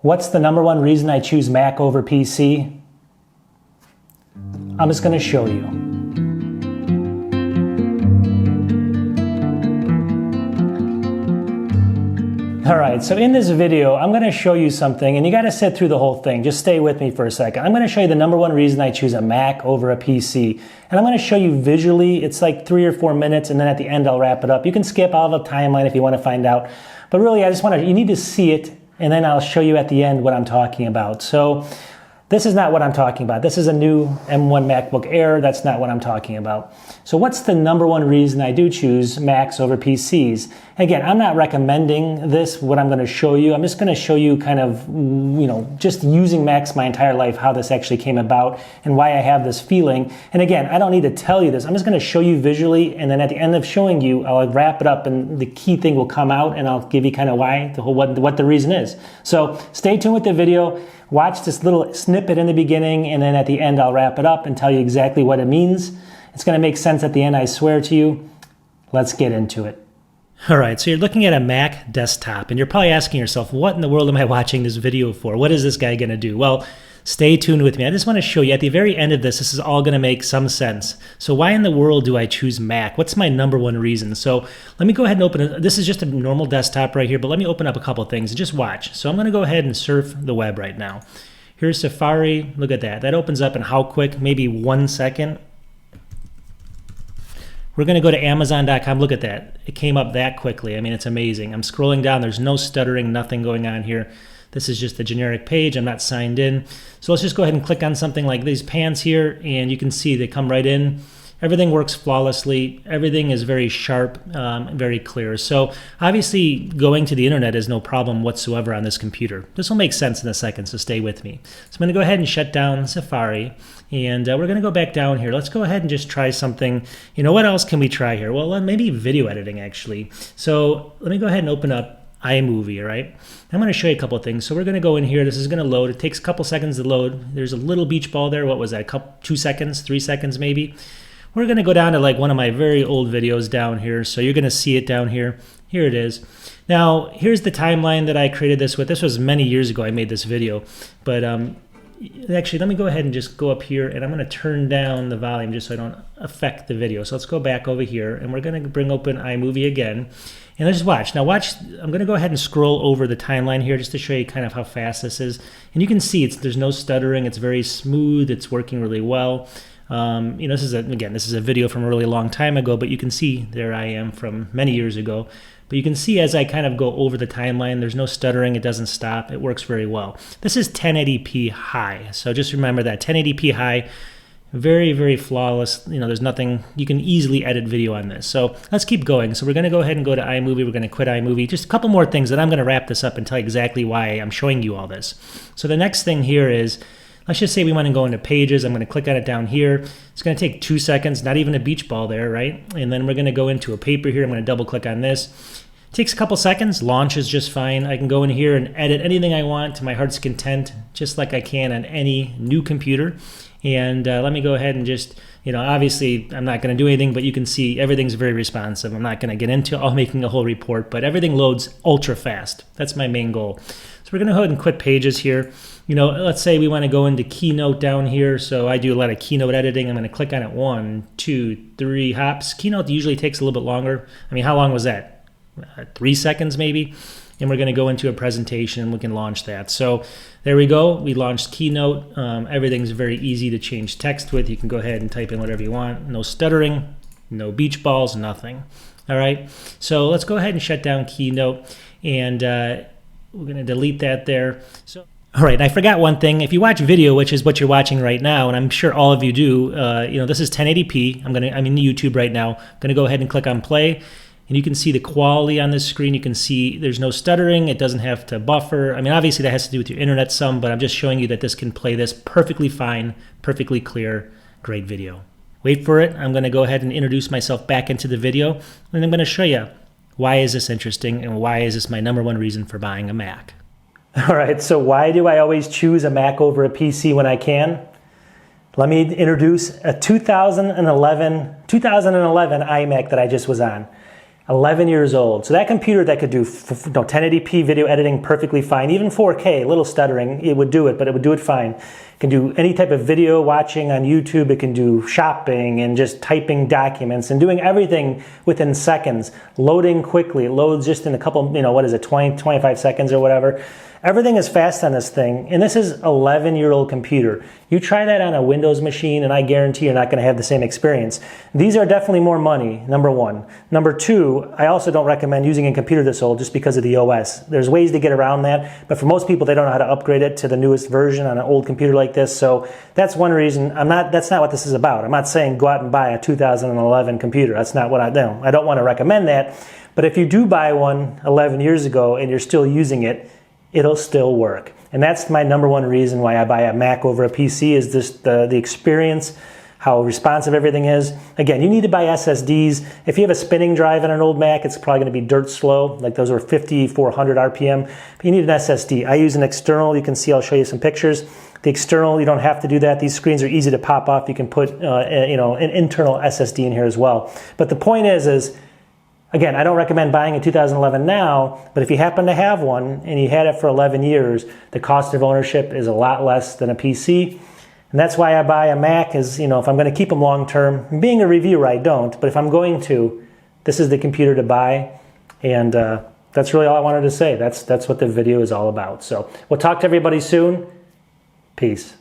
What's the number one reason I choose Mac over PC? I'm just going to show you. Alright, so in this video, I'm going to show you something, and you got to sit through the whole thing. Just stay with me for a second. I'm going to show you the number one reason I choose a Mac over a PC. And I'm going to show you visually. It's like 3 or 4 minutes, and then at the end I'll wrap it up. You can skip all the timeline if you want to find out. But really, you need to see it, and then I'll show you at the end what I'm talking about. So this is not what I'm talking about. This is a new M1 MacBook Air. That's not what I'm talking about. So what's the number one reason I do choose Macs over PCs? Again, I'm not recommending this, what I'm going to show you. I'm just going to show you kind of, just using Macs my entire life, how this actually came about and why I have this feeling. And again, I don't need to tell you this. I'm just going to show you visually, and then at the end of showing you, I'll wrap it up and the key thing will come out, and I'll give you kind of why, what the reason is. So stay tuned with the video. Watch this little snippet in the beginning, and then at the end I'll wrap it up and tell you exactly what it means. It's going to make sense at the end, I swear to you. Let's get into it. Alright, so you're looking at a Mac desktop, and you're probably asking yourself, what in the world am I watching this video for? What is this guy going to do? Well, stay tuned with me. I just want to show you at the very end of this is all going to make some sense. So why in the world do I choose Mac? What's my number one reason? So let me go ahead and open it. This is just a normal desktop right here, but let me open up a couple things and just watch. So I'm going to go ahead and surf the web right now. Here's Safari. Look at that. That opens up in how quick? Maybe 1 second. We're going to go to Amazon.com. Look at that. It came up that quickly. I mean, it's amazing. I'm scrolling down. There's no stuttering, nothing going on here. This is just a generic page. I'm not signed in. So let's just go ahead and click on something like these pants here, and you can see they come right in. Everything works flawlessly. Everything is very sharp, very clear. So obviously going to the internet is no problem whatsoever on this computer. This will make sense in a second, so stay with me. So I'm going to go ahead and shut down Safari, and we're going to go back down here. Let's go ahead and just try something. What else can we try here? Well, maybe video editing actually. So let me go ahead and open up iMovie, all right? I'm going to show you a couple of things. So we're going to go in here. This is going to load. It takes a couple seconds to load. There's a little beach ball there. What was that? 2 seconds, 3 seconds maybe. We're going to go down to like one of my very old videos down here. So you're going to see it down here. Here it is. Now, here's the timeline that I created this with. This was many years ago I made this video. But actually, let me go ahead and just go up here, and I'm going to turn down the volume just so I don't affect the video. So let's go back over here, and we're going to bring open iMovie again. And let's just watch. Now watch, I'm going to go ahead and scroll over the timeline here just to show you kind of how fast this is. And you can see there's no stuttering. It's very smooth. It's working really well. This is a video from a really long time ago, but you can see there I am from many years ago. But you can see as I kind of go over the timeline, there's no stuttering. It doesn't stop. It works very well. This is 1080p high. So just remember that 1080p high. Very, very flawless. There's nothing, you can easily edit video on this. So let's keep going. So we're going to go ahead and go to iMovie. We're going to quit iMovie. Just a couple more things, that I'm going to wrap this up and tell you exactly why I'm showing you all this. So the next thing here is, let's just say we want to go into Pages. I'm going to click on it down here. It's going to take 2 seconds, not even a beach ball there, right? And then we're going to go into a paper here. I'm going to double click on this. It takes a couple seconds, launches just fine. I can go in here and edit anything I want to my heart's content, just like I can on any new computer. And let me go ahead and just, obviously I'm not going to do anything, but you can see everything's very responsive. I'm not going to get into all making a whole report, but everything loads ultra fast. That's my main goal. So we're going to go ahead and quit Pages here. Let's say we want to go into Keynote down here. So I do a lot of Keynote editing. I'm going to click on it 1, 2, 3 hops. Keynote usually takes a little bit longer. I mean, how long was that? 3 seconds maybe. And we're going to go into a presentation and we can launch that. So there we go. We launched Keynote. Everything's very easy to change text with. You can go ahead and type in whatever you want. No stuttering, no beach balls, nothing. All right. So let's go ahead and shut down Keynote, and we're going to delete that there. So. All right, I forgot one thing. If you watch video, which is what you're watching right now, and I'm sure all of you do, this is 1080p. I'm in YouTube right now. I'm going to go ahead and click on play. And you can see the quality on this screen. You can see there's no stuttering. It doesn't have to buffer. I mean, obviously that has to do with your internet some, but I'm just showing you that this can play this perfectly fine, perfectly clear, great video. Wait for it. I'm going to go ahead and introduce myself back into the video, and I'm going to show you why is this interesting and why is this my number one reason for buying a Mac. All right, so why do I always choose a Mac over a PC when I can? Let me introduce a 2011 iMac that I just was on. 11 years old. So that computer that could do 1080p video editing perfectly fine, even 4K, a little stuttering, it would do it, but it would do it fine. It can do any type of video watching on YouTube. It can do shopping and just typing documents and doing everything within seconds, loading quickly. It loads just in a couple, 20, 25 seconds or whatever. Everything is fast on this thing, and this is 11-year-old computer. You try that on a Windows machine, and I guarantee you're not going to have the same experience. These are definitely more money, number one. Number two, I also don't recommend using a computer this old just because of the OS. There's ways to get around that, but for most people, they don't know how to upgrade it to the newest version on an old computer like this, so that's one reason. That's not what this is about. I'm not saying go out and buy a 2011 computer. That's not what I don't want to recommend that, but if you do buy one 11 years ago and you're still using it, it'll still work. And that's my number one reason why I buy a Mac over a PC is just the experience, how responsive everything is. Again, you need to buy SSDs. If you have a spinning drive on an old Mac, it's probably going to be dirt slow, like those are 5400 RPM. But you need an SSD. I use an external. You can see, I'll show you some pictures. The external, you don't have to do that. These screens are easy to pop off. You can put an internal SSD in here as well. But the point is again, I don't recommend buying a 2011 now, but if you happen to have one and you had it for 11 years, the cost of ownership is a lot less than a PC. And that's why I buy a Mac is, if I'm going to keep them long term. Being a reviewer, I don't, but if I'm going to, this is the computer to buy. And that's really all I wanted to say. That's what the video is all about. So we'll talk to everybody soon. Peace.